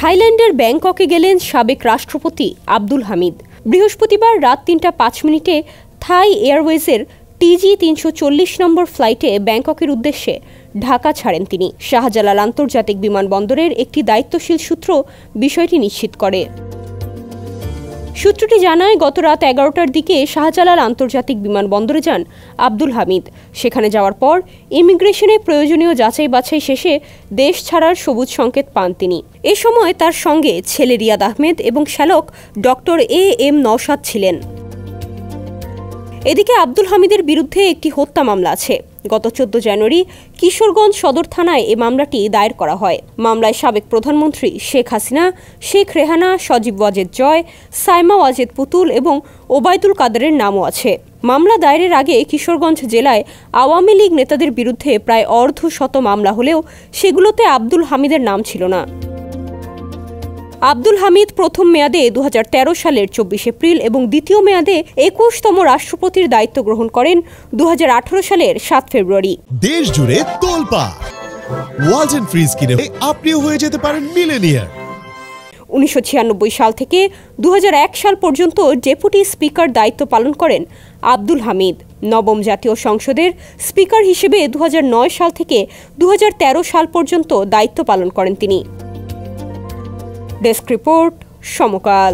থাইল্যান্ডের ব্যাংককে গেলেন সাবেক রাষ্ট্রপতি আব্দুল হামিদ। বৃহস্পতিবার রাত ৩:০৫ থাই এয়ারওয়েজের TG-340 নম্বর ফ্লাইটে ব্যাংককের উদ্দেশ্যে ঢাকা ছাড়েন তিনি। শাহজালাল আন্তর্জাতিক বিমানবন্দরের একটি দায়িত্বশীল সূত্র বিষয়টি নিশ্চিত করে। সূত্রটি জানায়, গত রাত ১১টার দিকে শাহজালাল আন্তর্জাতিক বিমানবন্দরে যান আব্দুল হামিদ। সেখানে যাওয়ার পর ইমিগ্রেশনে প্রয়োজনীয় যাচাই বাছাই শেষে দেশ ছাড়ার সবুজ সংকেত পান তিনি। এ সময় তার সঙ্গে ছেলে রিয়াদ আহমেদ এবং শ্যালক ডক্টর AM নওশাদ ছিলেন। এদিকে আব্দুল হামিদের বিরুদ্ধে একটি হত্যা মামলা আছে। গত ১৪ জানুয়ারি কিশোরগঞ্জ সদর থানায় এ মামলাটি দায়ের করা হয়। মামলায় সাবেক প্রধানমন্ত্রী শেখ হাসিনা, শেখ রেহানা, সজীব ওয়াজেদ জয়, সাইমা ওয়াজেদ পুতুল এবং ওবায়দুল কাদেরের নামও আছে। মামলা দায়েরের আগে কিশোরগঞ্জ জেলায় আওয়ামী লীগ নেতাদের বিরুদ্ধে প্রায় অর্ধশত মামলা হলেও সেগুলোতে আব্দুল হামিদের নাম ছিল না। আব্দুল হামিদ প্রথম মেয়াদে ২০১৩ সালের ২৪ এপ্রিল এবং দ্বিতীয় মেয়াদে ২১তম রাষ্ট্রপতির দায়িত্ব গ্রহণ করেন ২০১৮ সালের ৭ ফেব্রুয়ারি। দেশ জুড়ে তোলপাড় ওয়ালটন ফ্রিজ কিনে আপনিও হয়ে যেতে পারেন মিলেনিয়ার। ১৯৯৬ সাল থেকে ২০০১ সাল পর্যন্ত ডেপুটি স্পিকার দায়িত্ব পালন করেন আব্দুল হামিদ। নবম জাতীয় সংসদের স্পিকার হিসেবে ২০০৯ সাল থেকে ২০১৩ সাল পর্যন্ত দায়িত্ব পালন করেন তিনি। ডেস্ক রিপোর্ট, সমকাল।